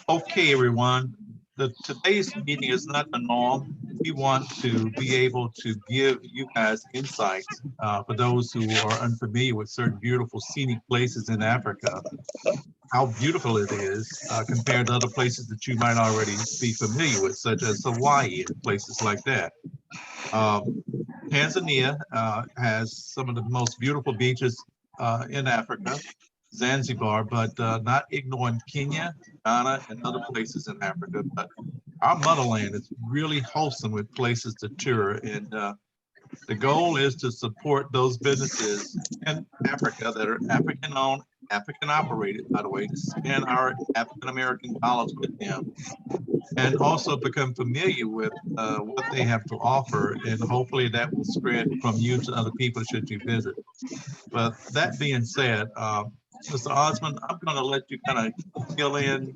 Okay, everyone. Today's meeting is not the norm. We want to be able to give you guys insights for those who are unfamiliar with certain beautiful scenic places in Africa, how beautiful it is compared to other places that you might already be familiar with, such as Hawaii and places like that. Tanzania has some of the most beautiful beaches in Africa, Zanzibar, but not ignoring Kenya, Ghana, and other places in Africa. But our motherland is really wholesome with places to tour, and the goal is to support those businesses in Africa that are African owned, African operated, by the way, to spend our African American dollars with them, and also become familiar with what they have to offer, and hopefully that will spread from you to other people should you visit. But that being said, Mr. Osmond, I'm going to let you kind of fill in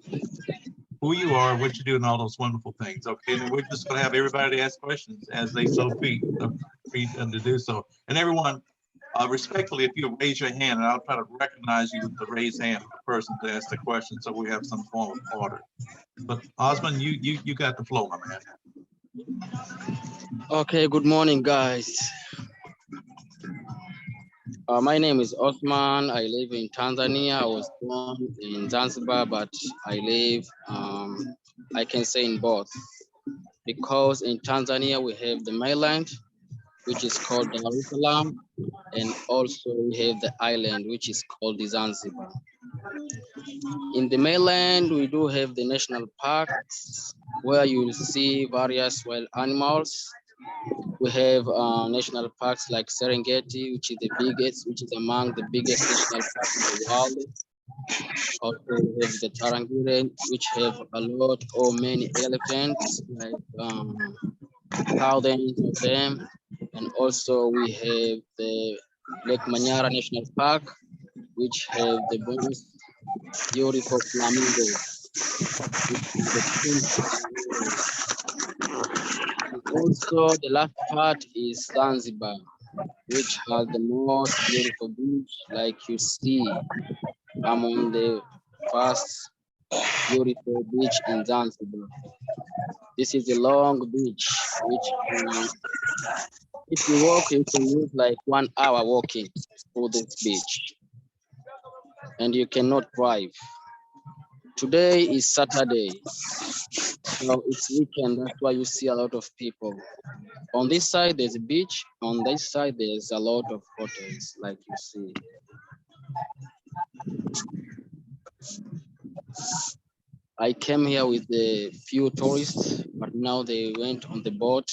who you are, what you do, and all those wonderful things. Okay, and we're just going to have everybody ask questions as they so free to do so. And everyone, respectfully, if you raise your hand, and I'll try to recognize you with the raised hand of the person to ask the question, so we have some form of order. But Osmond, you got the flow, my man. Okay, good morning, guys. My name is Osman. I live in Tanzania. I was born in Zanzibar, but I live, I can say in both. Because in Tanzania, we have the mainland, which is called Dar es Salaam, and also we have the island, which is called the Zanzibar. In the mainland, we do have the national parks, where you will see various wild animals. We have national parks like Serengeti, which is among the biggest national parks in the world. Also, we have the Tarangire, which have a lot or many elephants, like thousands of them. And also we have the Lake Manyara National Park, which have the most beautiful flamingos. Also, the last part is Zanzibar, which has the most beautiful beach, like you see. I'm on the first beautiful beach in Zanzibar. This is a long beach, which if you walk, you can use like 1 hour walking through this beach, and you cannot drive. Today is Saturday, so it's weekend. That's why you see a lot of people. On this side, there's a beach. On this side, there's a lot of hotels, like you see. I came here with a few tourists, but now they went on the boat.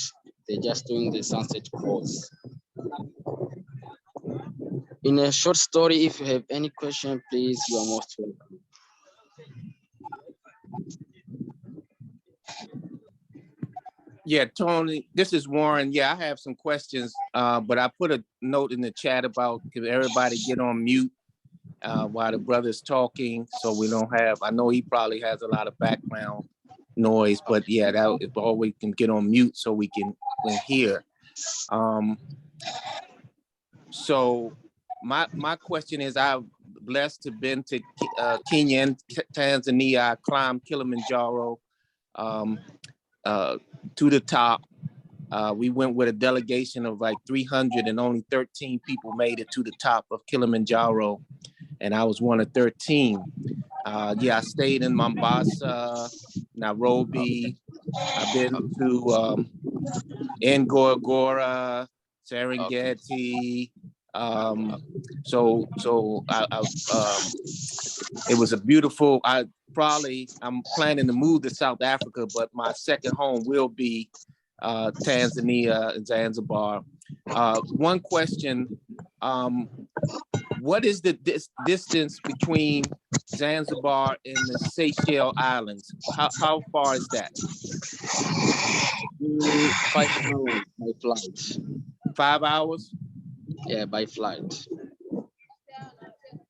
They're just doing the sunset cruise. In a short story, if you have any question, please, you are most welcome. Yeah, Tony, this is Warren. Yeah, I have some questions, but I put a note in the chat about can everybody get on mute while the brother's talking, so we don't have, I know he probably has a lot of background noise, but yeah, that if all we can get on mute so we can hear. So my question is, I'm blessed to been to Kenya and Tanzania. I climbed Kilimanjaro to the top. We went with a delegation of like 300 and only 13 people made it to the top of Kilimanjaro. And I was one of 13. Yeah, I stayed in Mombasa, Nairobi. I've been to Ngorongoro, Serengeti. So it was a beautiful, I'm planning to move to South Africa, but my second home will be Tanzania and Zanzibar. One question, what is the distance between Zanzibar and the Seychelles Islands? How far is that? 5 hours by flight. 5 hours? Yeah, by flight.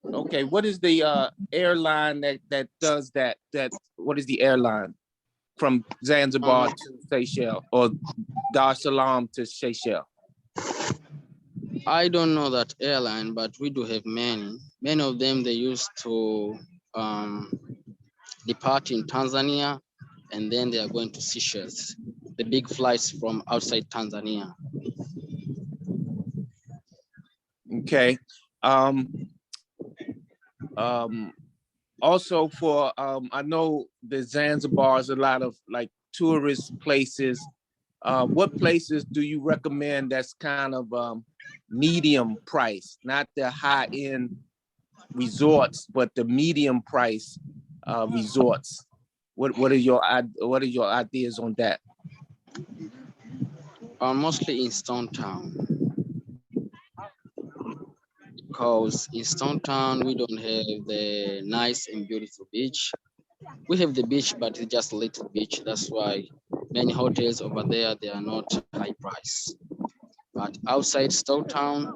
Okay, what is the airline that does that? What is the airline from Zanzibar to Seychelles or Dar es Salaam to Seychelles? I don't know that airline, but we do have many. Many of them, they used to depart in Tanzania, and then they are going to Seychelles. The big flights from outside Tanzania. Okay. Also for, I know the Zanzibar is a lot of like tourist places. What places do you recommend that's kind of medium price, not the high end resorts, but the medium price resorts? What are your ideas on that? Mostly in Stone Town, because in Stone Town we don't have the nice and beautiful beach. We have the beach, but it's just a little beach. That's why many hotels over there, they are not high price. But outside Stone Town,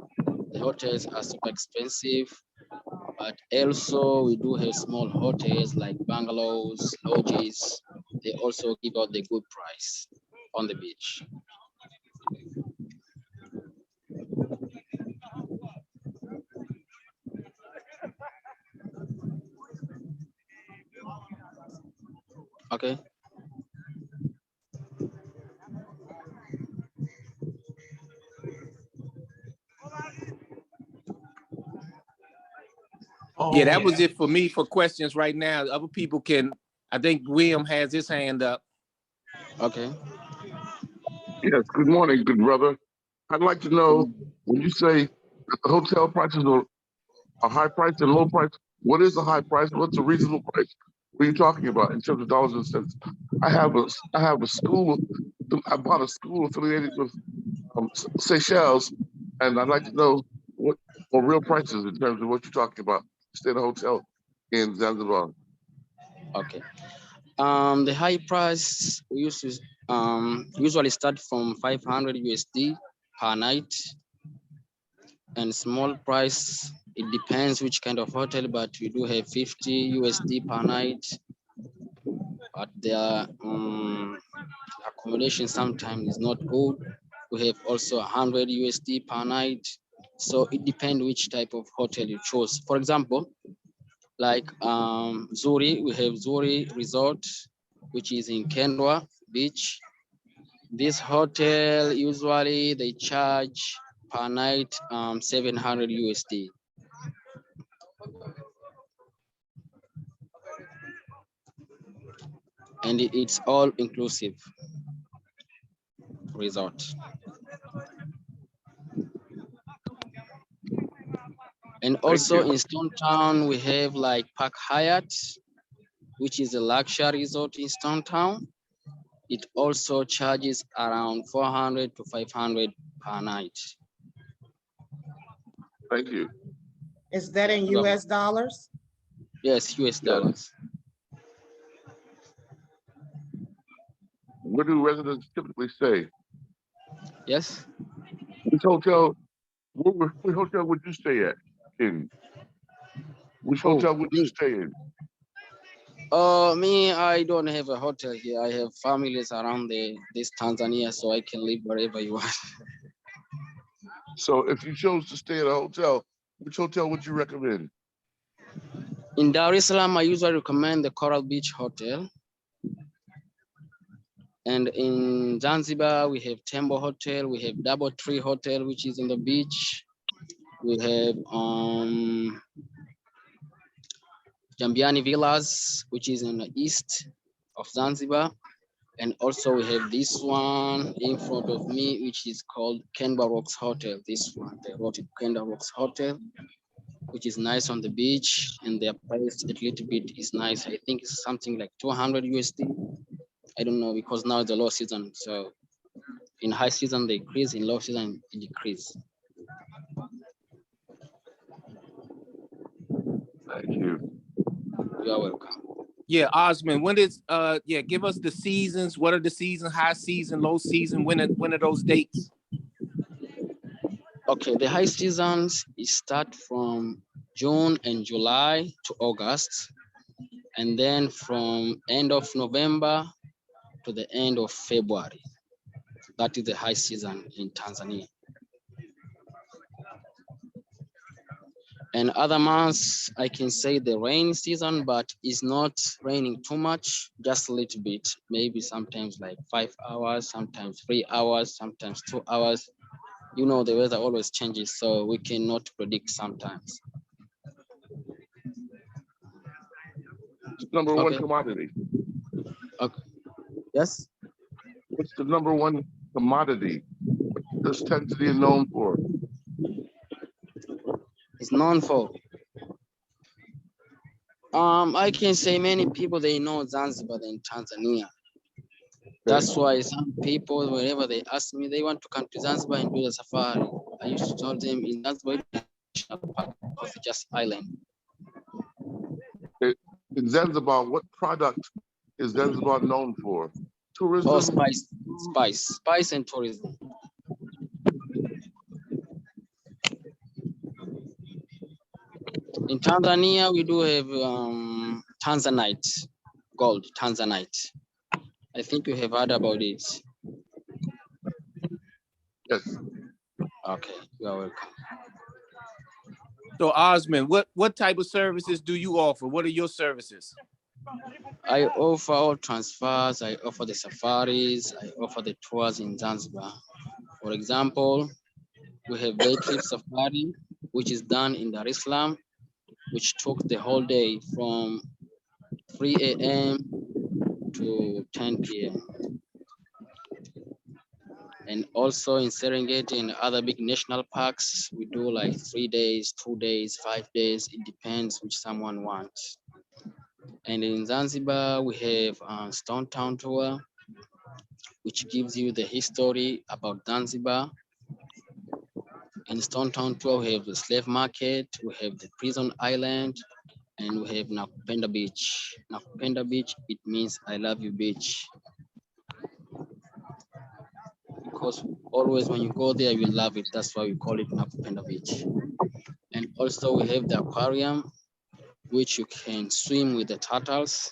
the hotels are super expensive. But also we do have small hotels like bungalows, lodges. They also give out the good price on the beach. Okay. Oh, Yeah, that was it for me for questions right now. Other people can, I think William has his hand up. Okay. Yes, good morning, good brother. I'd like to know, when you say that the hotel prices are a high price and low price, what is a high price? What's a reasonable price? What are you talking about in terms of dollars and cents? I have a school, I bought a school affiliated with Seychelles, and I'd like to know what real prices in terms of what you're talking about. Stay at a hotel in Zanzibar. Okay. The high price we used to usually start from 500 USD per night, and small price, it depends which kind of hotel, but we do have 50 USD per night. But their accommodation sometimes is not good. We have also 100 USD per night. So it depends which type of hotel you chose. For example, like Zuri, we have Zuri Resort, which is in Kendwa Beach. This hotel, usually they charge per night 700 USD. And it's all inclusive resort. And also in Stone Town, we have like Park Hyatt, which is a luxury resort in Stone Town. It also charges around 400 to 500 per night. Thank you. Is that in US dollars? Yes, US dollars. Where do residents typically stay? Yes. Which hotel? Which hotel would you stay at? In which hotel would you stay in? Me, I don't have a hotel here. I have families around this Tanzania, so I can live wherever you want. So if you chose to stay at a hotel, which hotel would you recommend? In Dar es Salaam, I usually recommend the Coral Beach Hotel. And in Zanzibar, we have Tembo Hotel, we have Double Tree Hotel, which is in the beach. We have Jambiani Villas, which is in the east of Zanzibar. And also we have this one in front of me, which is called Kenba Rocks Hotel. This one, they wrote it Kenba Rocks Hotel, which is nice on the beach, and their price a little bit is nice. I think it's something like 200 USD. I don't know, because now it's the low season. So in high season, they increase, in low season, it decrease. Thank you. You are welcome. Yeah, Osman, when is give us the seasons. What are the seasons? High season, low season, when are those dates? Okay, the high seasons start from June and July to August, and then from end of November to the end of February. That is the high season in Tanzania. And other months, I can say the rain season, but it's not raining too much, just a little bit. Maybe sometimes like 5 hours, sometimes 3 hours, sometimes 2 hours. You know, the weather always changes, so we cannot predict sometimes. Number one Okay. commodity. Okay. Yes. What's the number one commodity? What's Tanzania known for? It's known for. I can say many people they know Zanzibar in Tanzania. That's why some people, wherever they ask me, they want to come to Zanzibar and do the safari. I used to tell them in Zanzibar, it's just island. In Zanzibar, what product is Zanzibar known for? Tourism? Oh, spice and tourism. In Tanzania, we do have Tanzanite, gold, Tanzanite. I think you have heard about it. Yes. Okay, you are welcome. So Osman, what type of services do you offer? What are your services? I offer all transfers, I offer the safaris, I offer the tours in Zanzibar. For example, we have day trip safari, which is done in Dar es Salaam, which took the whole day from 3 a.m. to 10 p.m. And also in Serengeti and other big national parks, we do like 3 days, 2 days, 5 days. It depends which someone wants. And in Zanzibar, we have a Stone Town tour, which gives you the history about Zanzibar. In Stone Town tour, we have the slave market, we have the prison island, and we have Panda Beach. Panda Beach, it means I love you beach. Because always when you go there, you love it. That's why we call it Panda Beach. And also we have the aquarium, which you can swim with the turtles.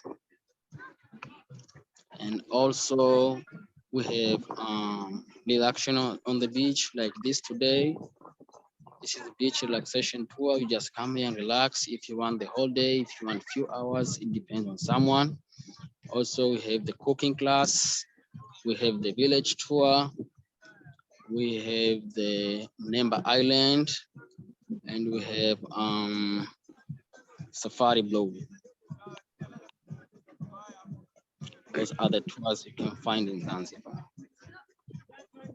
And also we have relaxation on the beach like this today. This is the beach relaxation tour. You just come here and relax. If you want the whole day, if you want a few hours, it depends on someone. Also, we have the cooking class. We have the village tour. We have the Nemba Island, and we have Safari Blue. Those are the tours you can find in Zanzibar.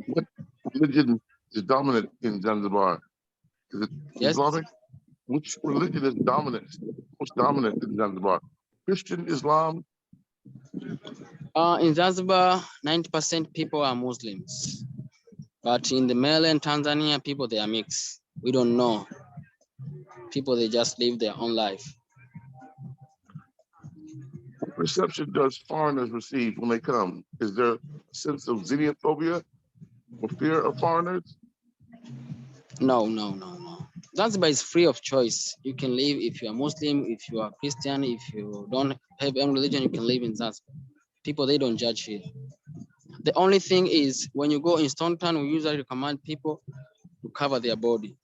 What religion is dominant in Zanzibar? Is it Yes. Islamic? Which religion is dominant, most dominant in Zanzibar? Christian, Islam? In Zanzibar, 90% people are Muslims. But in the mainland Tanzania, people, they are mixed. We don't know. People, they just live their own life. What perception does foreigners receive when they come? Is there a sense of xenophobia or fear of foreigners? No. Zanzibar is free of choice. You can live if you are Muslim, if you are Christian, if you don't have any religion, you can live in Zanzibar. People, they don't judge here. The only thing is when you go in Stone Town, we usually recommend people to cover their body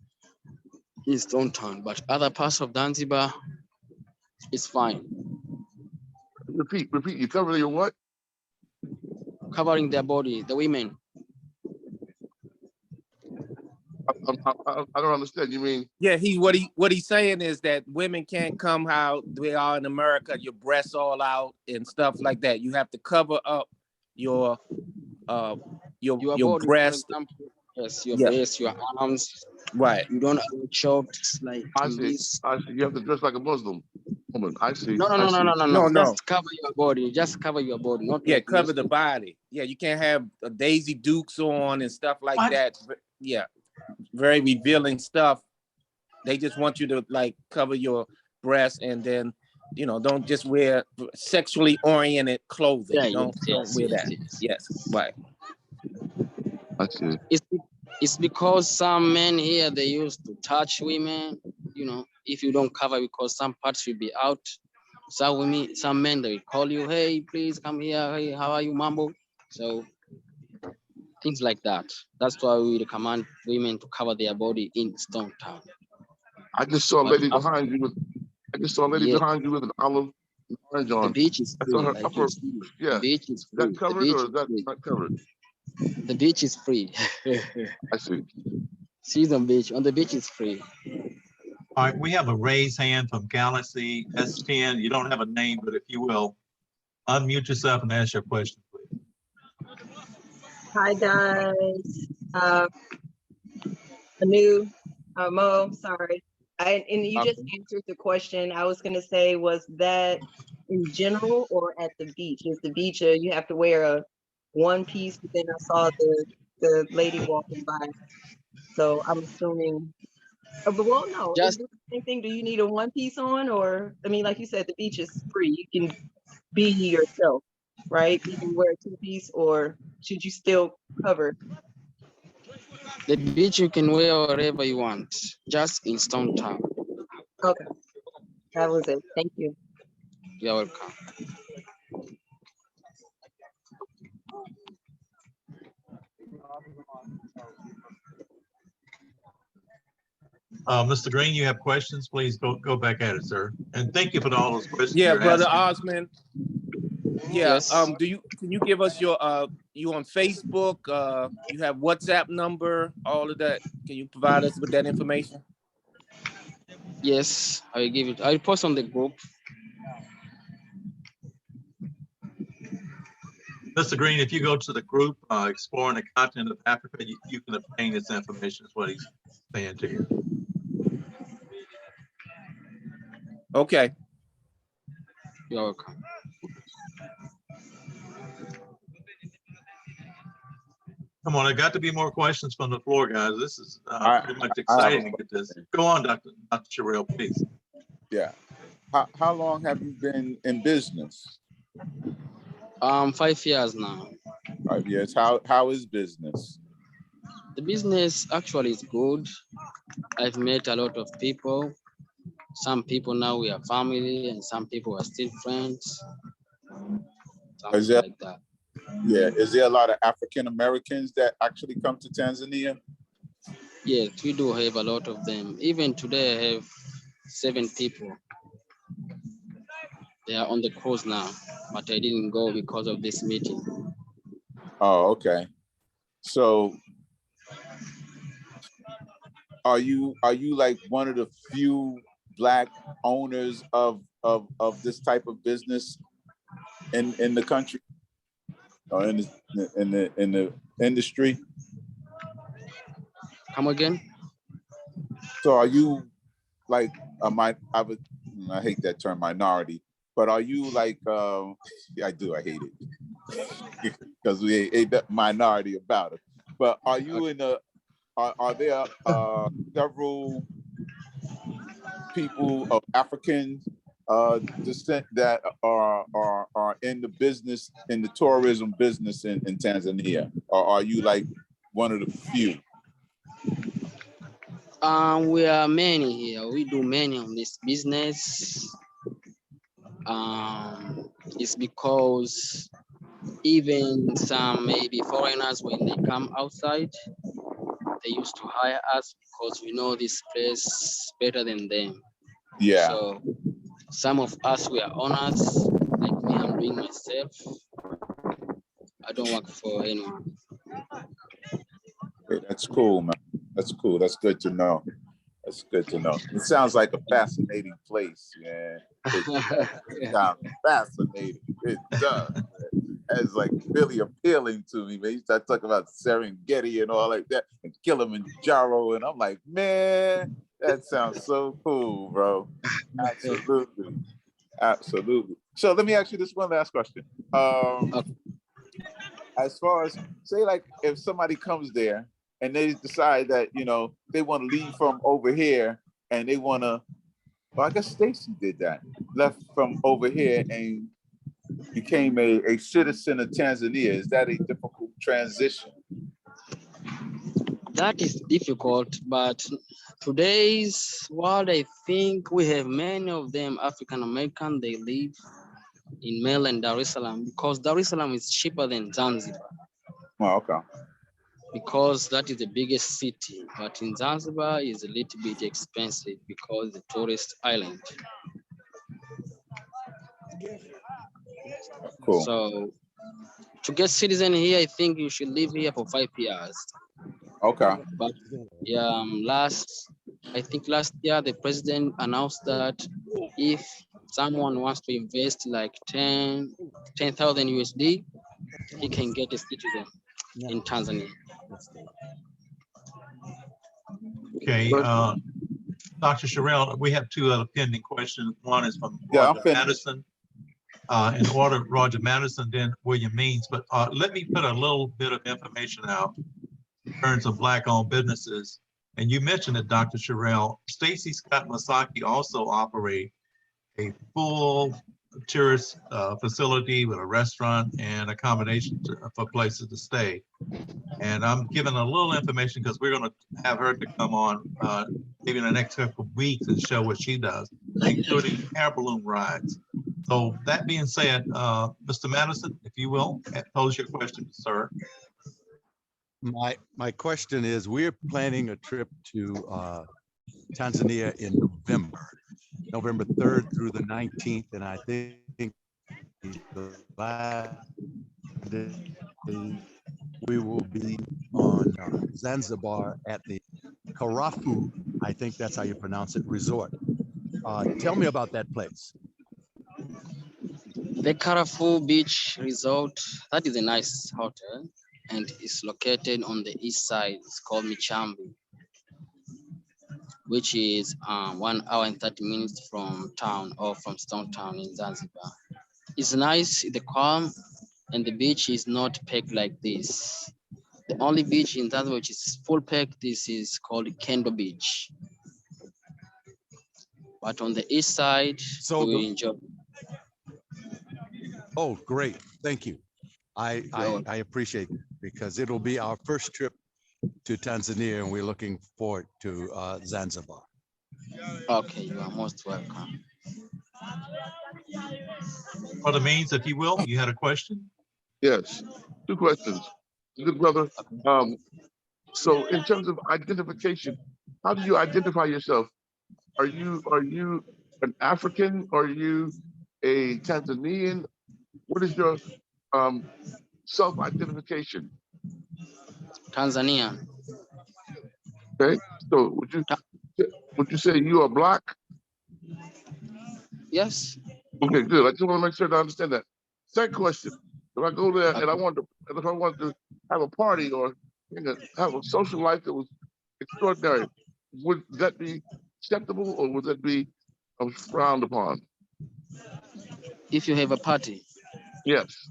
in Stone Town, but other parts of Zanzibar, it's fine. Repeat. You cover your what? Covering their body, the women. I don't understand. You mean? Yeah, what he's saying is that women can't come how they are in America, your breasts all out and stuff like that. You have to cover up your body, breast. for example. Yes, your Yeah. breast, your arms. Right. You don't have shorts like I see. this. You have to dress like a Muslim woman. I see. No. No. Just cover your body. Just cover your body. Not Yeah, like cover the Muslim. body. Yeah, you can't have a Daisy Dukes on and stuff like What? that. Yeah, very revealing stuff. They just want you to like cover your breasts and then, don't just wear sexually oriented clothing. Yeah, Don't wear that. Yes, right. I see. It's because some men here, they used to touch women, if you don't cover, because some parts will be out. Some men, they will call you, hey, please come here. Hey, how are you, Mambo? So things like that. That's why we recommend women to cover their body in Stone Town. I just saw a But lady behind you with. I just saw a lady yeah, behind you with an olive and orange the on. beach is I saw free, her like you upper. see. The Yeah, is beach is that free. The covered beach or is is that free. not covered? The beach is free. I see. Season beach on the beach is free. All right, we have a raised hand from Galaxy S10. You don't have a name, but if you will, unmute yourself and ask your question, please. Hi guys, Anu, Mo, sorry. And you just answered the question. I was gonna say, was that in general or at the beach? Is the beach, you have to wear a one piece, but then I saw the lady walking by. So I'm assuming, but well, no, is Just it the same thing? Do you need a one piece on, or, I mean, like you said, the beach is free. You can be yourself, right? You can wear a two piece, or should you still cover? the beach you can wear wherever you want, just in Stone Town. Okay, that was it. Thank you. You're welcome. Mr. Green, you have questions? Please go back at it, sir. And thank you for all those questions Yeah, you're brother asking. Osman. Yeah. Yes. Can you give us your you on Facebook? You have WhatsApp number, all of that. Can you provide us with that information? Yes, I will give it. I will post on the group. Mr. Green, if you go to the group, exploring the continent of Africa, you can obtain this information, is what he's saying to you. Okay. You're welcome. Come on, there got to be more questions from the floor, guys. This is pretty much I have exciting a to get this. Go on, Dr. Sherrill, please. Yeah. How long have you been in business? 5 years now. 5 years. How is business? The business actually is good. I've met a lot of people. Some people now we are family, and some people are still friends. Something Is there, like that. yeah. Is there a lot of African Americans that actually come to Tanzania? Yes, we do have a lot of them. Even today, I have 7 people. They are on the cruise now, but I didn't go because of this meeting. Oh, okay. So are you like one of the few Black owners of this type of business in the country or in the industry? Come again? So are you like I hate that term minority, but are you like yeah, I hate it because we ain't that minority about it. But are you in a are there several people of African descent that are in the business, in the tourism business in Tanzania? Or are you like one of the few? We are many here. We do many on this business. It's because even some maybe foreigners, when they come outside, they used to hire us because we know this place better than them. Yeah. So some of us, we are owners. Like me, I'm doing myself. I don't work for anyone. Hey, that's cool, man. That's cool. That's good to know. That's good to know. It sounds like a fascinating place, man. It sounds fascinating. It does. It's like really appealing to me, man. You start talking about Serengeti and all like that, and Kilimanjaro, and I'm like, man, that sounds so cool, bro. Absolutely, absolutely. So let me ask you this one last question. As far as say, like, if somebody comes there and they decide that they want to leave from over here and they want to, well, I guess Stacy did that, left from over here and became a citizen of Tanzania. Is that a difficult transition? That is difficult, but today's world, I think we have many of them African American. They live in mainland Dar es Salaam because Dar es Salaam is cheaper than Zanzibar. Oh, okay. because that is the biggest city. But in Zanzibar is a little bit expensive because the tourist island. Cool. So to get citizen here, I think you should live here for 5 years. Okay. But yeah, I think last year the president announced that if someone wants to invest like 10,000 USD, he can get a citizen in Tanzania. Okay, Dr. Sherrill, we have two other pending questions. One is from Yeah, I'm Roger finished. Madison. In order, Roger Madison, then William Means. But let me put a little bit of information out in terms of Black-owned businesses. And you mentioned it, Dr. Sherrill. Stacy Scott Masaki also operate a full tourist facility with a restaurant and accommodation for places to stay. And I'm giving a little information because we're going to have her to come on maybe in the next couple of weeks and show what she does, including air balloon rides. So that being said, Mr. Madison, if you will, pose your question, sir. My question is, we're planning a trip to Tanzania in November 3rd through the 19th, and I think the last day we will be on Zanzibar at the Karafu, I think that's how you pronounce it, resort. Tell me about that place. The Karafu Beach Resort, that is a nice hotel and it's located on the east side. It's called Michambi, which is 1 hour and 30 minutes from town or from Stone Town in Zanzibar. It's nice, the calm, and the beach is not packed like this. The only beach in Zanzibar which is full packed, this is called Panda Beach. But on the east side, So we enjoy. Oh, great. Thank you. I appreciate it because it'll be our first trip to Tanzania and we're looking forward to Zanzibar. Okay, you are most welcome. Brother Means, if you will, you had a question? Yes, two questions. Good brother. So in terms of identification, how do you identify yourself? Are you an African? Are you a Tanzanian? What is your self-identification? Tanzania. Okay, so would you say you are Black? Yes. Okay, good. I just want to make sure that I understand that. Second question: if I go there and if I want to have a party or have a social life that was extraordinary, would that be acceptable or would that be frowned upon? If you have a party. Yes.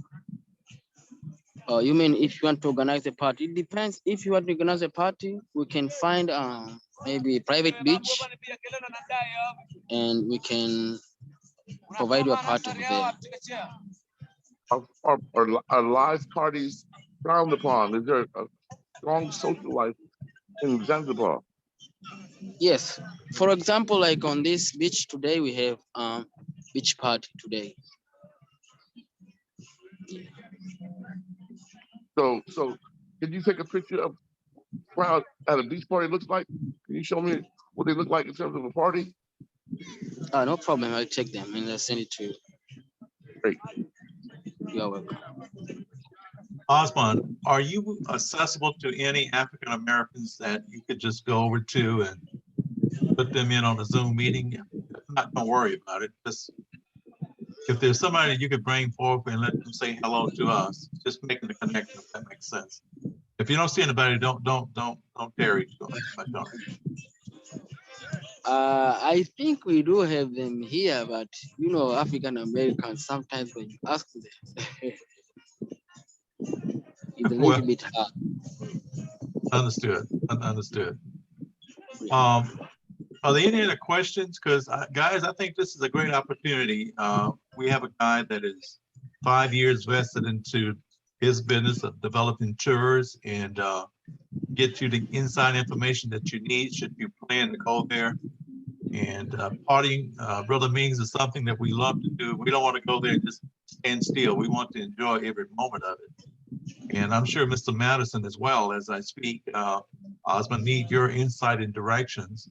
You mean if you want to organize a party? It depends. If you want to organize a party, we can find maybe a private beach and we can provide you a party there. Are live parties frowned upon? Is there a strong social life in Zanzibar? Yes. For example, like on this beach today, we have beach party today. So can you take a picture of how at a beach party looks like? Can you show me what they look like in terms of a party? No problem. I'll check them and I'll send it to you. Great. You are welcome. Osman, are you accessible to any African Americans that you could just go over to and put them in on a Zoom meeting? Not gonna worry about it. Just if there's somebody that you could bring forward and let them say hello to us, just making the connection, if that makes sense. If you don't see anybody, don't tarry. I think we do have them here, but you know, African Americans, sometimes when you ask them, it's a little bit hard. Understood. Understood. Are there any other questions? Because guys, I think this is a great opportunity. We have a guy that is 5 years vested into his business of developing tours and get you the inside information that you need should you plan to go there. And partying, Brother Means, is something that we love to do. We don't want to go there and just stand still. We want to enjoy every moment of it. And I'm sure Mr. Madison as well, as I speak, Osmond need your insight and directions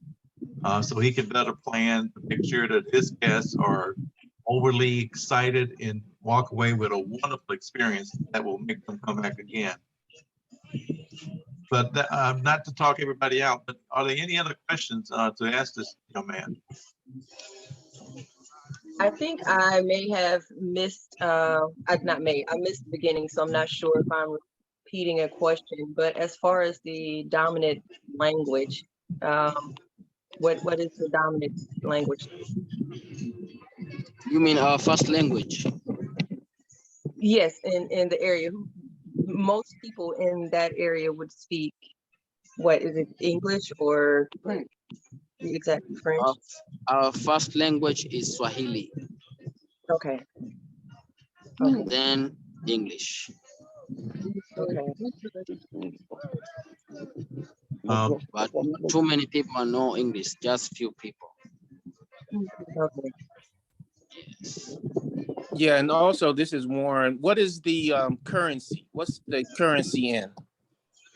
so he can better plan to make sure that his guests are overly excited and walk away with a wonderful experience that will make them come back again. But not to talk everybody out, but are there any other questions to ask this young man? I think I may have missed, I missed the beginning, so I'm not sure if I'm repeating a question, but as far as the dominant language, what is the dominant language? You mean our first language? Yes, in the area. Most people in that area would speak, what is it, English or exactly French? Our first language is Swahili. Okay. Then English. Okay. But too many people know English, just few people. Okay. Yes. Yeah, and also this is Warren. What is the currency? What's the currency in?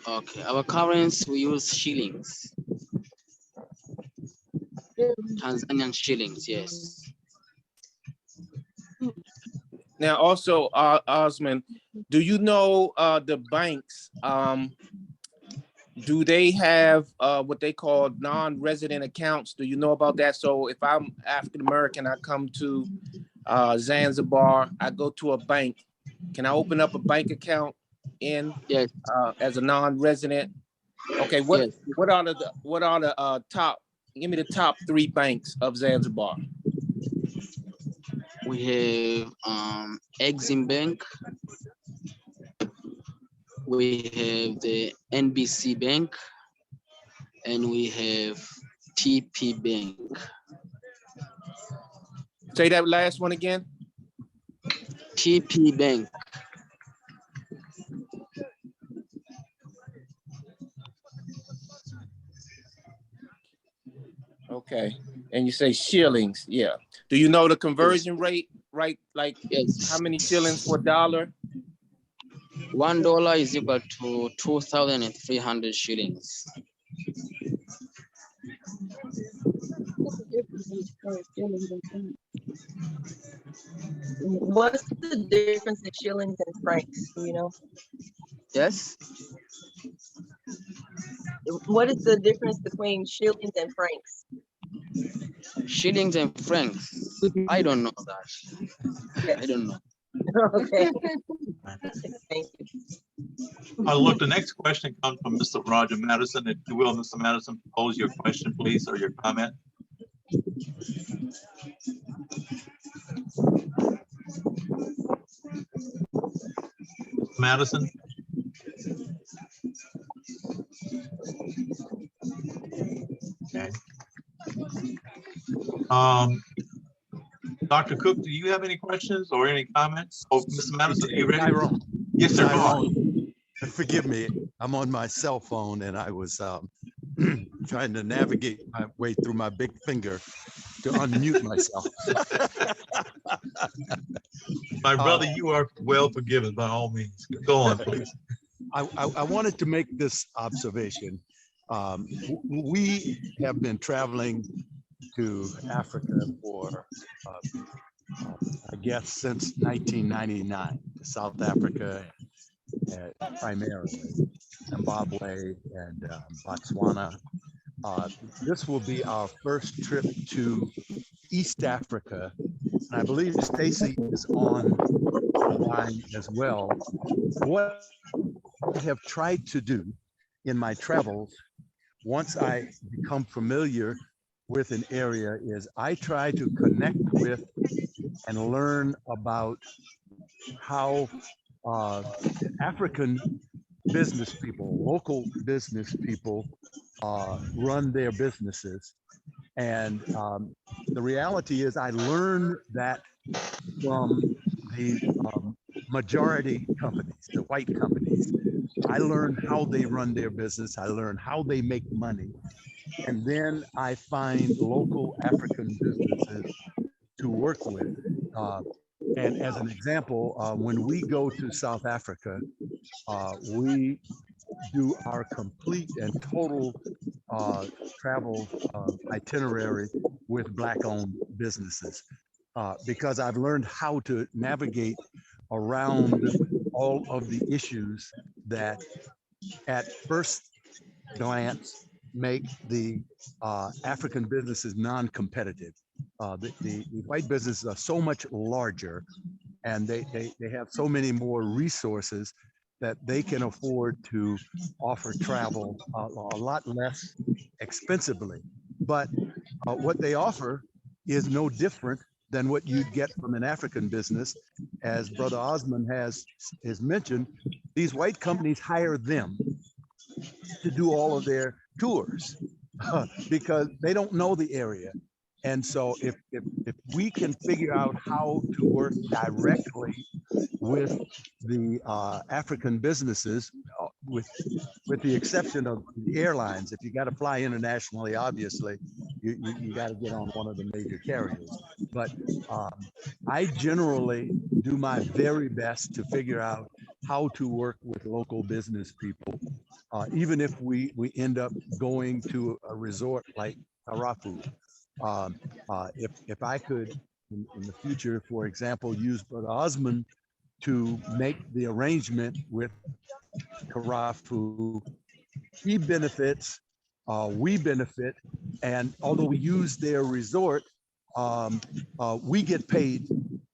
Okay, our currency, we use shillings. Tanzanian shillings, yes. Now, also, Osman, do you know the banks? Do they have what they call non-resident accounts? Do you know about that? So if I'm African American, I come to Zanzibar, I go to a bank. Can I open up a bank account in Yes. As a non-resident? Okay, what Yes. what are the top? Give me the top 3 banks of Zanzibar. We have Exim Bank. We have the NBC Bank, and we have TP Bank. Say that last one again. TP Bank. Okay, and you say shillings, yeah. Do you know the conversion rate, right? Like Yes. how many shillings for a dollar? $1 is equal to 2,300 shillings. What's the difference in shillings and francs, do you know? Yes. What is the difference between shillings and francs? Shillings and francs. I don't know that. I don't know. Okay. Thank you. Look, the next question comes from Mr. Roger Madison. If you will, Mr. Madison, pose your question, please, or your comment. Madison? Okay. Dr. Cook, do you have any questions or any comments? Oh, Mr. Madison, are you ready? Tyrone, Yes, sir. Go on. Tyrone, forgive me, I'm on my cell phone and I was trying to navigate my way through my big finger to unmute myself. My brother, you are well forgiven by all means. Go on, please. I wanted to make this observation. We have been traveling to Africa for, I guess, since 1999, South Africa, primarily Zimbabwe and Botswana. This will be our first trip to East Africa. And I believe Stacy is on the line as well. What I have tried to do in my travels, once I become familiar with an area, is I try to connect with and learn about how African business people, local business people run their businesses. And the reality is I learned that from the majority companies, the white companies. I learned how they run their business. I learned how they make money. And then I find local African businesses to work with. And as an example, when we go to South Africa, we do our complete and total travel itinerary with Black-owned businesses, because I've learned how to navigate around all of the issues that at first glance make the African businesses non-competitive. The white businesses are so much larger, and they have so many more resources that they can afford to offer travel a lot less expensively. But what they offer is no different than what you'd get from an African business. As Brother Osman has mentioned, these white companies hire them to do all of their tours because they don't know the area. And so if we can figure out how to work directly with the African businesses, with the exception of the airlines, if you got to fly internationally, obviously, you got to get on one of the major carriers. But I generally do my very best to figure out how to work with local business people, even if we end up going to a resort like Karafu. If I could, in the future, for example, use Brother Osman to make the arrangement with Karafu, he benefits, we benefit, and although we use their resort, we get paid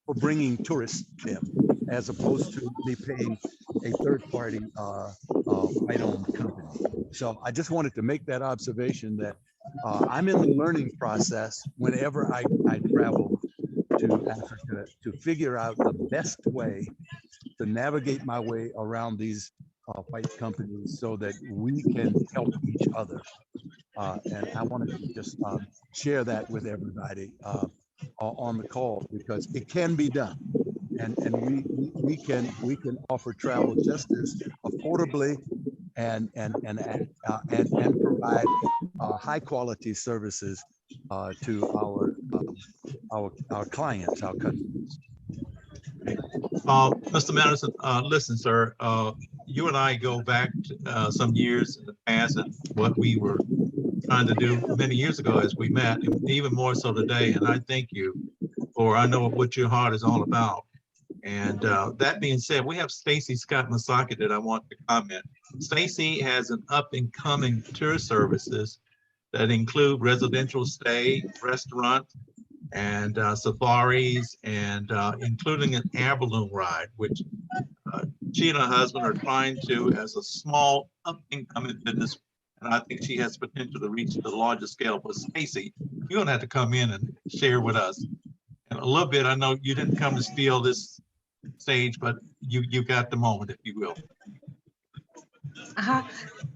for bringing tourists to them, as opposed to me paying a third-party white-owned company. So I just wanted to make that observation that I'm in the learning process whenever I travel to Africa to figure out the best way to navigate my way around these white companies so that we can help each other. And I wanted to just share that with everybody on the call, because it can be done. And we can offer travel just as affordably and provide high quality services to our clients, our customers. Mr. Madison, listen, sir, you and I go back some years in the past, and what we were trying to do many years ago as we met, and even more so today. And I thank you for, I know what your heart is all about. And that being said, we have Stacy Scott Masaki that I want to comment. Stacy has an up and coming tour services that include residential stay, restaurant, and safaris, and including an air balloon ride, which she and her husband are trying to, as a small up and coming business. And I think she has potential to reach the larger scale. But Stacy, you're gonna have to come in and share with us. And a little bit, I know you didn't come to steal this stage, but you got the moment, if you will.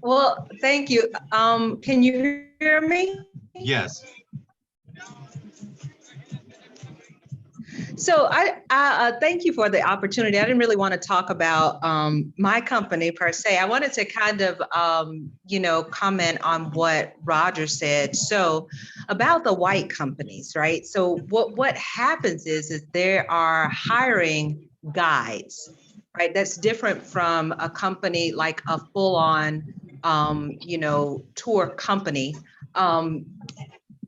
Well, thank you. Can you hear me? Yes. So I thank you for the opportunity. I didn't really want to talk about my company per se. I wanted to kind of, comment on what Roger said. So about the white companies, right? So what happens is there are hiring guides, right? That's different from a company like a full-on, tour company.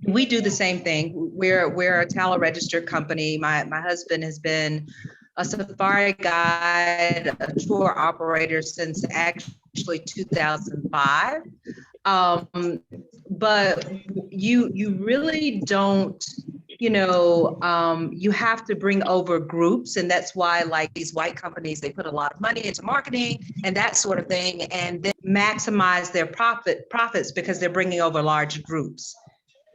We do the same thing. We're a Tala registered company. My husband has been a safari guide, a tour operator since actually 2005. But you really don't, you have to bring over groups, and that's why like these white companies, they put a lot of money into marketing and that sort of thing, and then maximize their profits because they're bringing over large groups.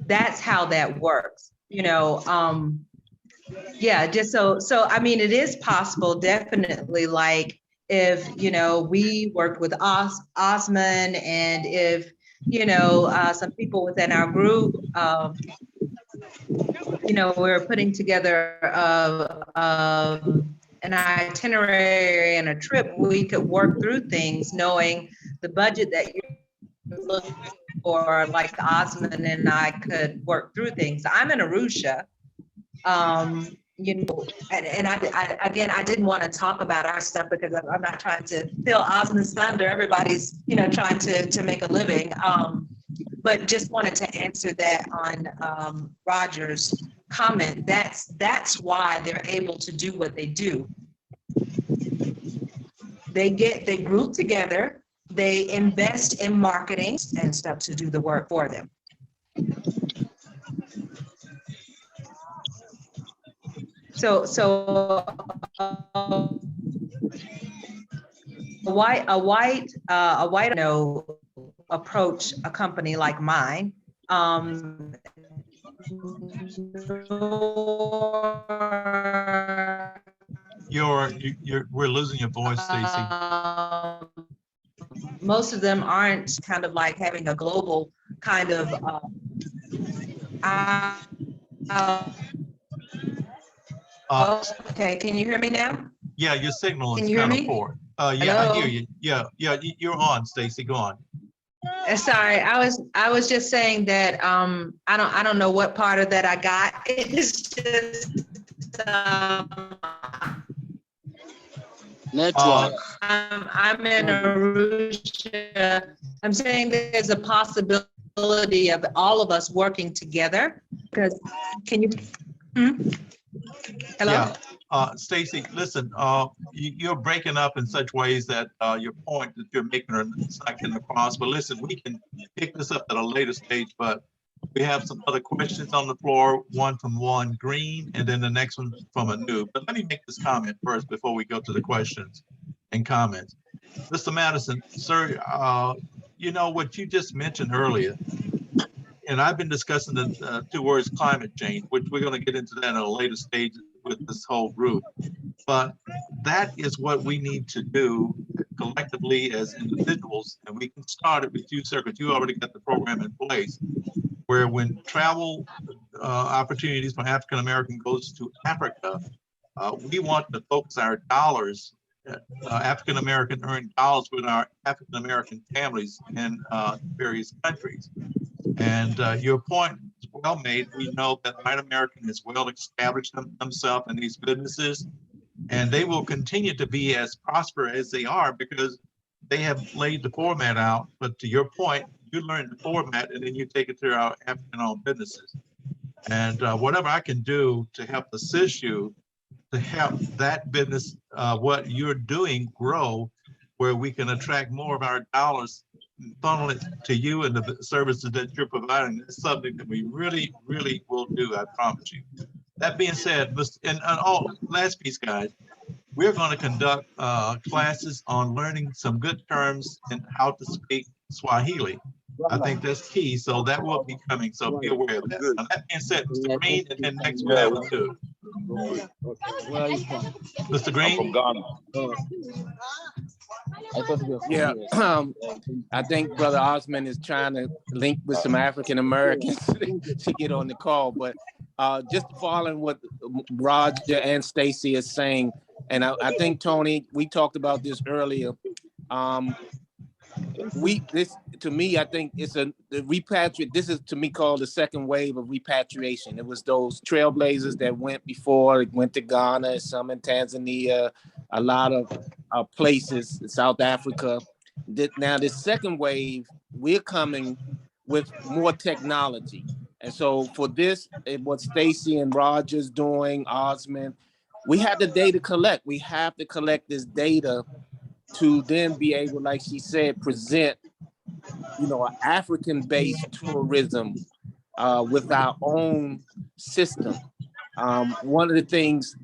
That's how that works, just so I mean, it is possible, definitely, like if, we worked with Osman, and if, some people within our group, we're putting together an itinerary and a trip, we could work through things knowing the budget that you're looking for, like Osman and I could work through things. I'm in Arusha, you know, and again, I didn't want to talk about our stuff because I'm not trying to fill Osmond's thunder. Everybody's, you know, trying to make a living. But just wanted to answer that on Roger's comment. That's why they're able to do what they do. They group together, they invest in marketing and stuff to do the work for them. So a white approach a company like mine. We're losing your voice, Stacy. Most of them aren't kind of like having a global kind of okay, can you hear me now? Yeah, your signal Can is you hear kind of me? poor. Yeah, Hello? I hear you. Yeah, you're on, Stacy. Go on. Sorry, I was just saying that I don't know what part of that I got. It's just Network. I'm in Arusha. I'm saying there's a possibility of all of us working together. Because can you? Hello. Yeah. Stacy, listen, you're breaking up in such ways that your point that you're making is not getting across. But listen, we can pick this up at a later stage, but we have some other questions on the floor, one from Juan Green, and then the next one from Anu. But let me make this comment first before we go to the questions and comments. Mr. Madison, sir, you know what you just mentioned earlier, and I've been discussing the two words climate change, which we're going to get into that at a later stage with this whole group. But that is what we need to do collectively as individuals. And we can start it with you, sir, because you already got the program in place, where when travel opportunities for African American goes to Africa, we want to focus our dollars, African American earned dollars with our African American families in various countries. And your point is well made. We know that white American has well established themselves in these businesses, and they will continue to be as prosperous as they are because they have laid the format out. But to your point, you learn the format and then you take it to our African-owned businesses. And whatever I can do to help assist you to help that business, what you're doing, grow, where we can attract more of our dollars, funnel it to you and the services that you're providing. It's something that we really, really will do, I promise you. That being said, last piece, guys, we're going to conduct classes on learning some good terms and how to speak Swahili. I think that's key, so that will be coming, so be aware of that. Now, that being said, Mr. Green, and then next we'll have Anu. Where are you from? Mr. I'm Green? from Ghana. I thought you were from Yeah, US. I think Brother Osmond is trying to link with some African Americans to get on the call, but just following what Roger and Stacy is saying, and I think, Tony, we talked about this earlier. To me, I think it's this is to me called the second wave of repatriation. It was those trailblazers that went before, went to Ghana, some in Tanzania, a lot of places in South Africa. Now this second wave, we're coming with more technology. And so for this, what Stacy and Roger's doing, Osmond, we have the data collect. We have to collect this data to then be able, like she said, present, an African-based tourism with our own system. One of the things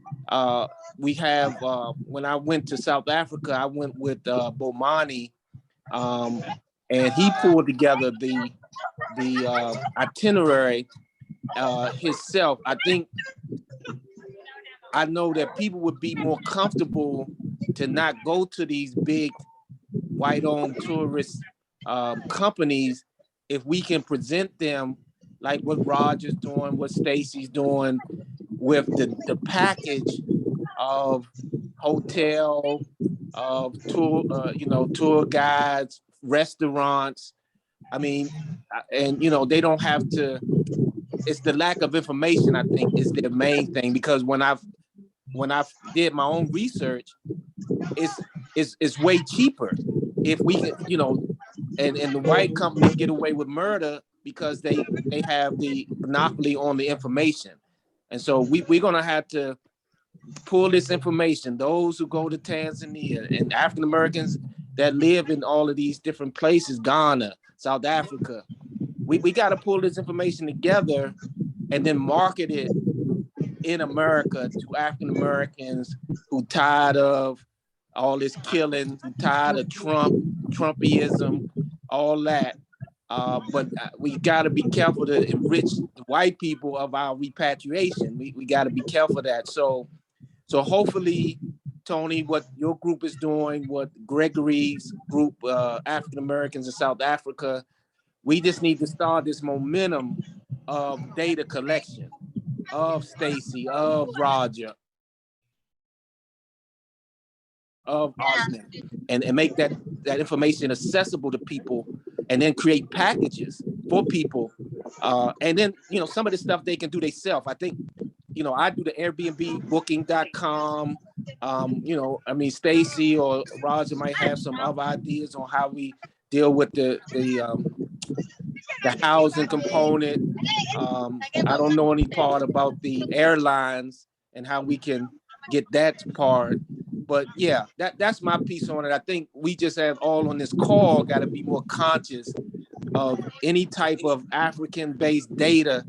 we have, when I went to South Africa, I went with Bomani, and he pulled together the itinerary himself. I know that people would be more comfortable to not go to these big white-owned tourist companies if we can present them like what Roger's doing, what Stacy's doing, with the package of hotel, of tour guides, restaurants. I mean, and they don't have to it's the lack of information, I think, is their main thing. Because when I did my own research, it's way cheaper if we can, you know, and the white companies get away with murder because they have the monopoly on the information. And so we're gonna have to pull this information. Those who go to Tanzania and African Americans that live in all of these different places, Ghana, South Africa, we got to pull this information together and then market it in America to African Americans who tired of all this killing, who tired of Trumpism, all that. But we got to be careful to enrich the white people of our repatriation. We got to be careful of that. So hopefully, Tony, what your group is doing, what Gregory's group, African Americans in South Africa, we just need to start this momentum of data collection of Stacy, of Roger, of Osmond, and make that information accessible to people, and then create packages for people. And then, you know, some of the stuff they can do themselves. I think, you know, I do the Airbnb booking.com. You know, I mean, Stacy or Roger might have some other ideas on how we deal with the housing component. I don't know any part about the airlines and how we can get that part. But yeah, that's my piece on it. I think we just have all on this call got to be more conscious of any type of African-based data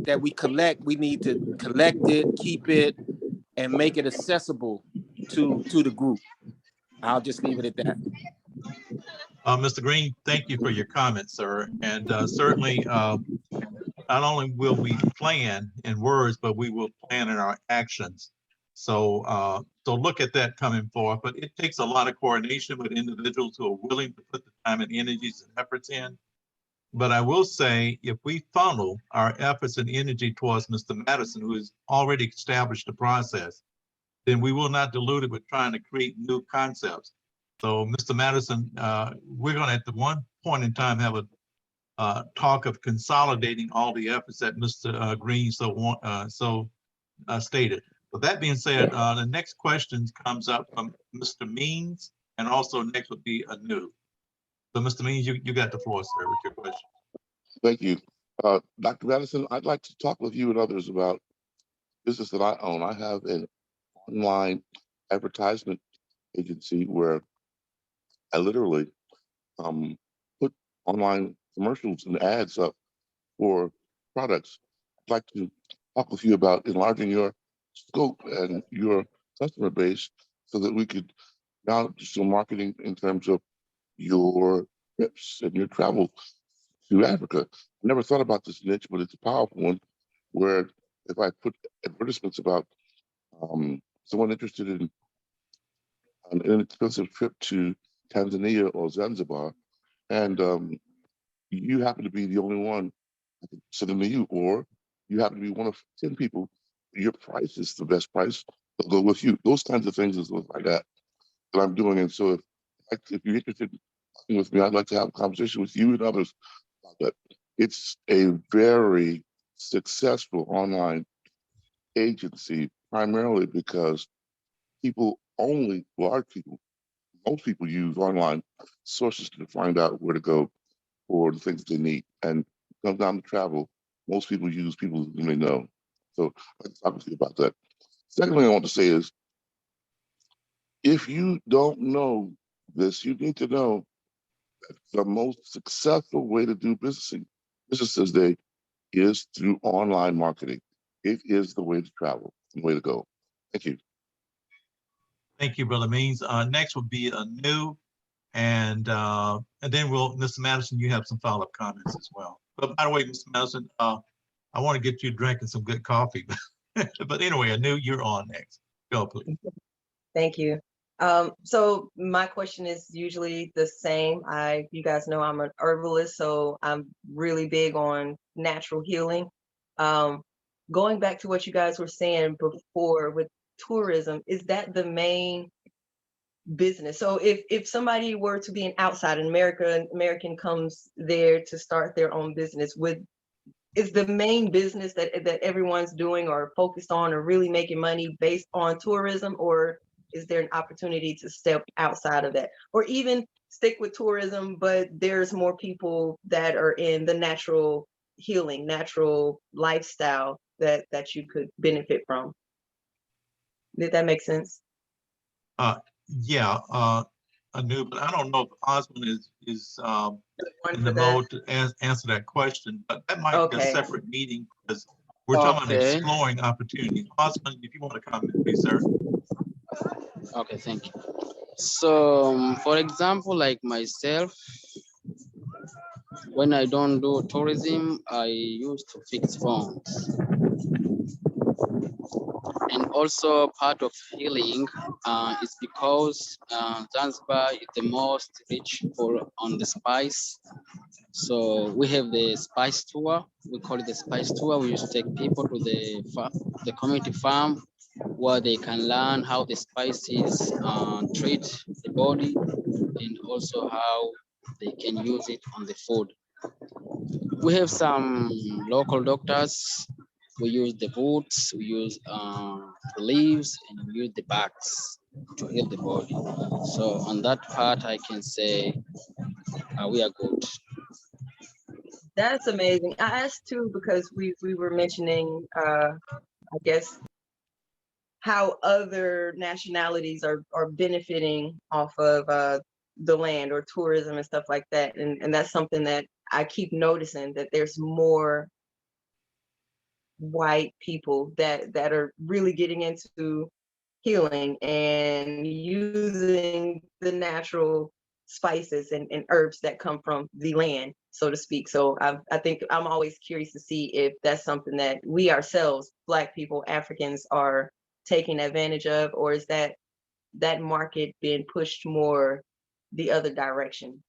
that we collect. We need to collect it, keep it, and make it accessible to the group. I'll just leave it at that. Mr. Green, thank you for your comments, sir. And certainly, not only will we plan in words, but we will plan in our actions. So look at that coming forth. But it takes a lot of coordination with individuals who are willing to put the time and energies and efforts in. But I will say, if we funnel our efforts and energy towards Mr. Madison, who has already established the process, then we will not dilute it with trying to create new concepts. So, Mr. Madison, we're going to, at the one point in time, have a talk of consolidating all the efforts that Mr. Green stated. With that being said, the next question comes up from Mr. Means, and also next would be Anu. So, Mr. Means, you got the floor, sir, with your question. Thank you. Dr. Madison, I'd like to talk with you and others about business that I own. I have an online advertisement agency where I literally put online commercials and ads up for products. I'd like to talk with you about enlarging your scope and your customer base so that we could now do some marketing in terms of your trips and your travel to Africa. I never thought about this niche, but it's a powerful one where if I put advertisements about someone interested in an inexpensive trip to Tanzania or Zanzibar, and you happen to be the only one, I can send them to you, or you happen to be one of 10 people, your price is the best price, they'll go with you. Those kinds of things is like that I'm doing. And so if you're interested in talking with me, I'd like to have a conversation with you and others about that. It's a very successful online agency, primarily because most people use online sources to find out where to go for the things they need. And comes down to travel, most people use people who they know. So I'd like to talk with you about that. Second thing I want to say is, if you don't know this, you need to know that the most successful way to do business today is through online marketing. It is the way to travel, the way to go. Thank you. Thank you, Brother Means. Next would be Anu, and then Mr. Madison, you have some follow-up comments as well. But by the way, Mr. Madison, I want to get you drinking some good coffee. But anyway, Anu, you're on next. Go, please. Thank you. So my question is usually the same. You guys know I'm an herbalist, so I'm really big on natural healing. Going back to what you guys were saying before with tourism, is that the main business? So if somebody were to be an outside American comes there to start their own business, would is the main business that everyone's doing or focused on or really making money based on tourism, or is there an opportunity to step outside of that, or even stick with tourism, but there's more people that are in the natural healing, natural lifestyle that you could benefit from? Did that make sense? Yeah, Anu, but I don't know if Osmond is One in for the that? mode to answer that question, but that might be a Okay. separate meeting because we're talking about Okay. exploring opportunities. Osmond, if you want to comment, please, sir. Okay, thank you. So, for example, like myself, when I don't do tourism, I used to fix phones. And also part of healing is because Zanzibar is the most rich on the spice. So we have the spice tour. We call it the spice tour. We used to take people to the community farm where they can learn how the spices treat the body and also how they can use it on the food. We have some local doctors. We use the roots, we use the leaves, and we use the barks to heal the body. So on that part, I can say we are good. That's amazing. I asked too because we were mentioning I guess how other nationalities are benefiting off of the land or tourism and stuff like that. And that's something that I keep noticing, that there's more white people that are really getting into healing and using the natural spices and herbs that come from the land, so to speak. So I think I'm always curious to see if that's something that we ourselves, Black people, Africans, are taking advantage of, or is that market being pushed more the other direction?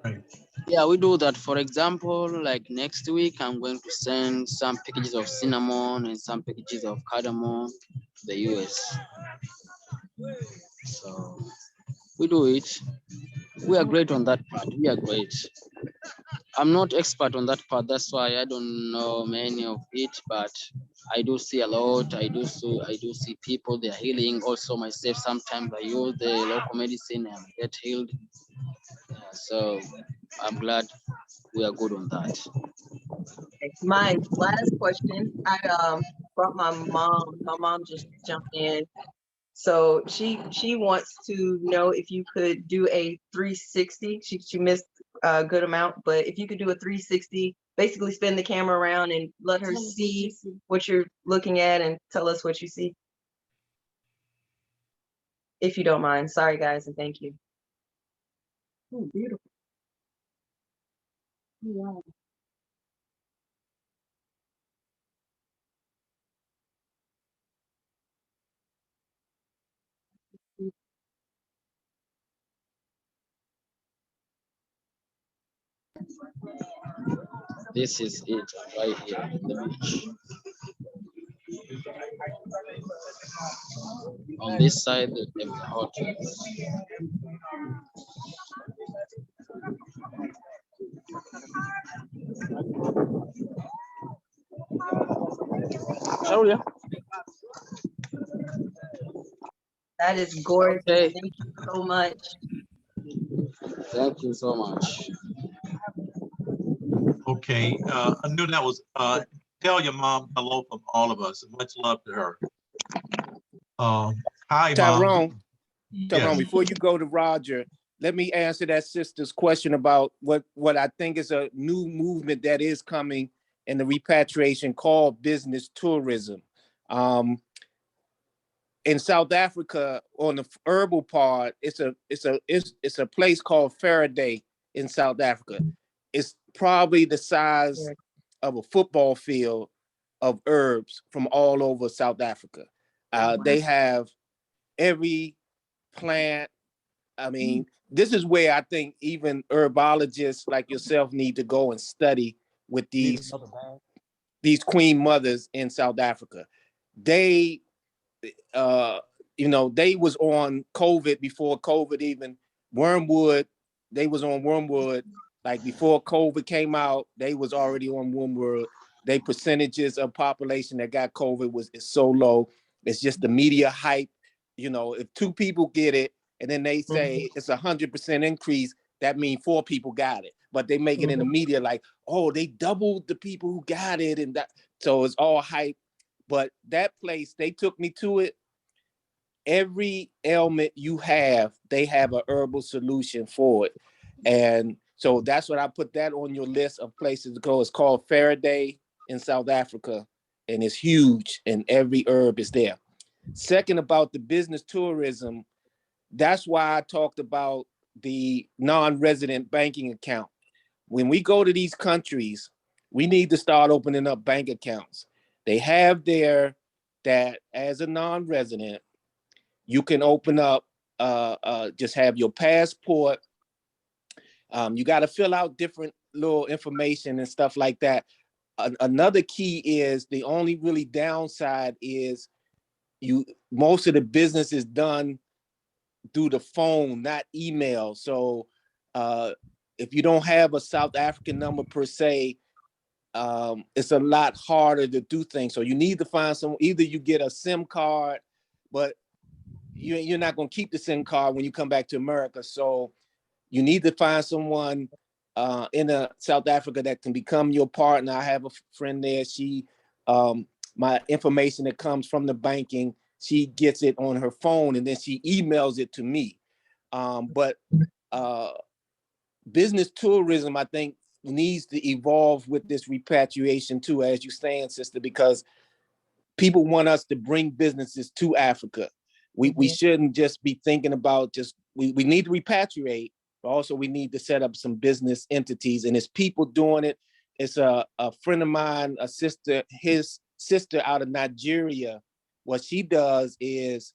Right. Yeah, we do that. For example, like next week, I'm going to send some packages of cinnamon and some packages of cardamom to the US. So we do it. We are great on that part. We are great. I'm not expert on that part. That's why I don't know many of it, but I do see a lot. I do see people, they are healing. Also myself, sometimes I use the local medicine and get healed. Yeah, so I'm glad we are good on that. My last question, I brought my mom. My mom just jumped in. So she wants to know if you could do a 360. She missed a good amount, but if you could do a 360, basically spin the camera around and let her see what you're looking at and tell us what you see. If you don't mind. Sorry guys, and thank you. Oh, beautiful. Wow. This is it right here, the beach. On this side, the hotels. Sorry. That is gorgeous. Okay. Thank you so much. Thank you so much. Okay, I knew that was, tell your mom hello from all of us. Much love to her. Hi, Tyrone, Mom. Tyrone, Yes. before you go to Roger, let me answer that sister's question about what I think is a new movement that is coming in the repatriation called business tourism. In South Africa, on the herbal part, it's a place called Faraday in South Africa. It's probably the size of a football field of herbs from all over South Africa. They have every plant. I mean, this is where I think even herbologists like yourself need to go and study with these queen mothers in South Africa. They they was on COVID before COVID even. Wormwood, they was on wormwood Like before COVID came out, they was already on One World. They percentages of population that got COVID is so low. It's just the media hype. You know, if 2 people get it and then they say it's 100% increase, that means 4 people got it. But they make it in the media like, oh, they doubled the people who got it, and that. So it's all hype. But that place, they took me to it. Every ailment you have, they have a herbal solution for it. And so that's what I put that on your list of places to go. It's called Faraday in South Africa, and it's huge, and every herb is there. Second, about the business tourism, that's why I talked about the non-resident banking account. When we go to these countries, we need to start opening up bank accounts. They have there that as a non-resident, you can open up, just have your passport. You got to fill out different little information and stuff like that. Another key is the only really downside is most of the business is done through the phone, not email. So if you don't have a South African number per se, it's a lot harder to do things. So you need to find either you get a SIM card, but you're not going to keep the SIM card when you come back to America. So you need to find someone in South Africa that can become your partner. I have a friend there. She, my information that comes from the banking, she gets it on her phone and then she emails it to me. But business tourism, I think, needs to evolve with this repatriation too, as you're saying, sister, because people want us to bring businesses to Africa. We shouldn't just be thinking about we need to repatriate, but also we need to set up some business entities. And it's people doing it. It's a friend of mine, his sister out of Nigeria. What she does is,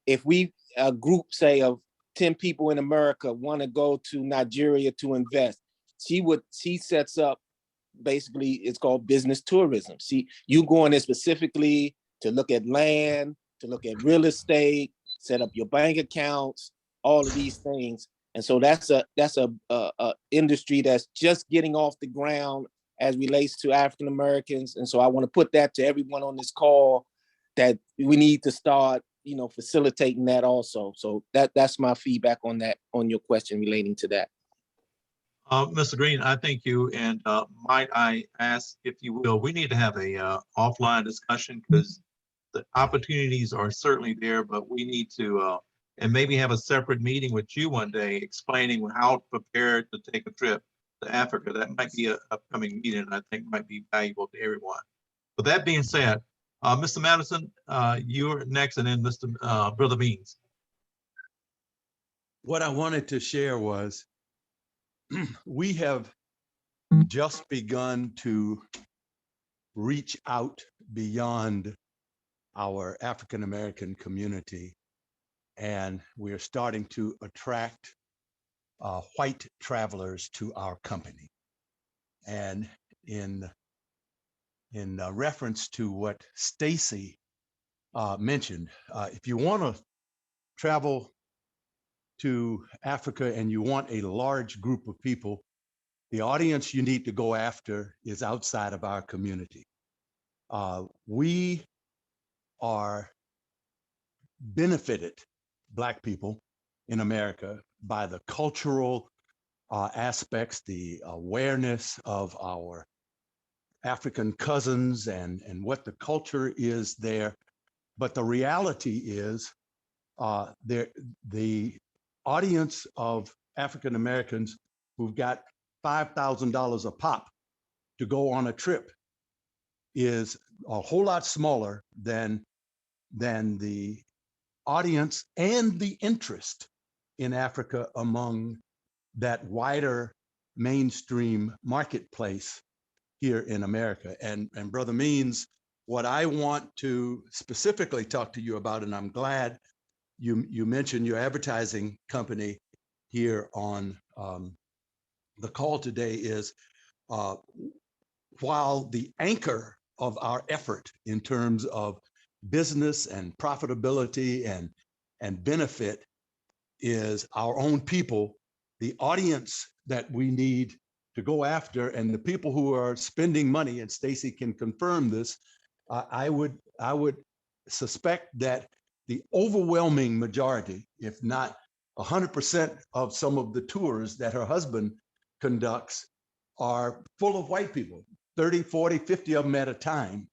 if a group, say, of 10 people in America want to go to Nigeria to invest, she sets up, basically, it's called business tourism. You go in there specifically to look at land, to look at real estate, set up your bank accounts, all of these things. And so that's a industry that's just getting off the ground as relates to African Americans. And so I want to put that to everyone on this call, that we need to start, facilitating that also. So that's my feedback on that, on your question relating to that. Mr. Green, I thank you. And might I ask, if you will, we need to have a offline discussion, because the opportunities are certainly there, but we need to, and maybe have a separate meeting with you one day explaining how to prepare to take a trip to Africa. That might be an upcoming meeting, I think might be valuable to everyone. With that being said, Mr. Madison, you're next, and then Mr. Brother Beans. What I wanted to share was we have just begun to reach out beyond our African American community, and we're starting to attract white travelers to our company. And in reference to what Stacy mentioned, if you want to travel to Africa and you want a large group of people, the audience you need to go after is outside of our community. We are benefited, Black people in America, by the cultural aspects, the awareness of our African cousins and what the culture is there. But the reality is the audience of African Americans who've got $5,000 a pop to go on a trip is a whole lot smaller than the audience and the interest in Africa among that wider mainstream marketplace here in America. And Brother Means, what I want to specifically talk to you about, and I'm glad you mentioned your advertising company here on the call today, is while the anchor of our effort in terms of business and profitability and benefit is our own people, the audience that we need to go after and the people who are spending money, and Stacy can confirm this, I would suspect that the overwhelming majority, if not 100% of some of the tours that her husband conducts are full of white people, 30, 40, 50 of them at a time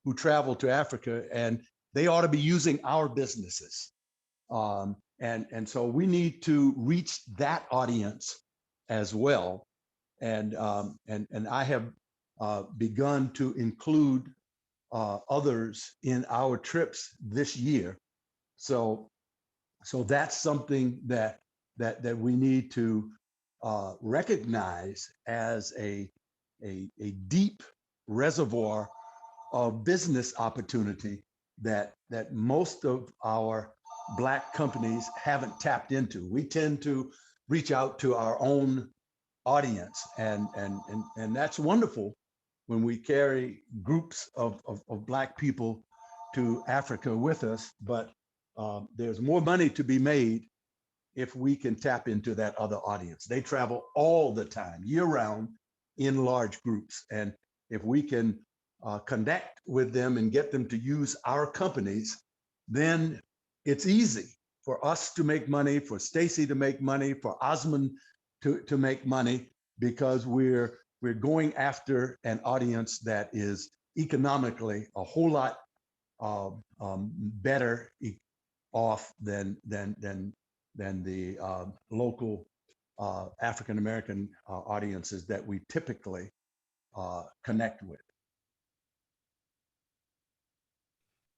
who travel to Africa, and they ought to be using our businesses. And so we need to reach that audience as well. And I have begun to include others in our trips this year. So that's something that we need to recognize as a deep reservoir of business opportunity that most of our Black companies haven't tapped into. We tend to reach out to our own audience, and that's wonderful when we carry groups of Black people to Africa with us, but there's more money to be made if we can tap into that other audience. They travel all the time, year round, in large groups. And if we can connect with them and get them to use our companies, then it's easy for us to make money, for Stacy to make money, for Osmond to make money, because we're going after an audience that is economically a whole lot better off than the local African American audiences that we typically connect with.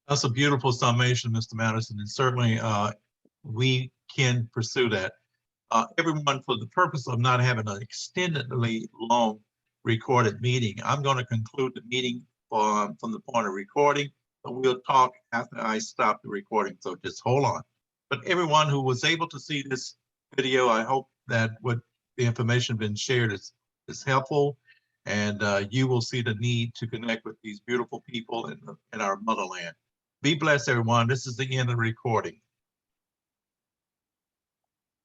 That's a beautiful summation, Mr. Madison, and certainly we can pursue that. Everyone, for the purpose of not having an extendedly long recorded meeting, I'm going to conclude the meeting from the point of recording, but we'll talk after I stop the recording, so just hold on. But everyone who was able to see this video, I hope that what the information been shared is helpful, and you will see the need to connect with these beautiful people in our motherland. Be blessed, everyone. This is the end of the recording.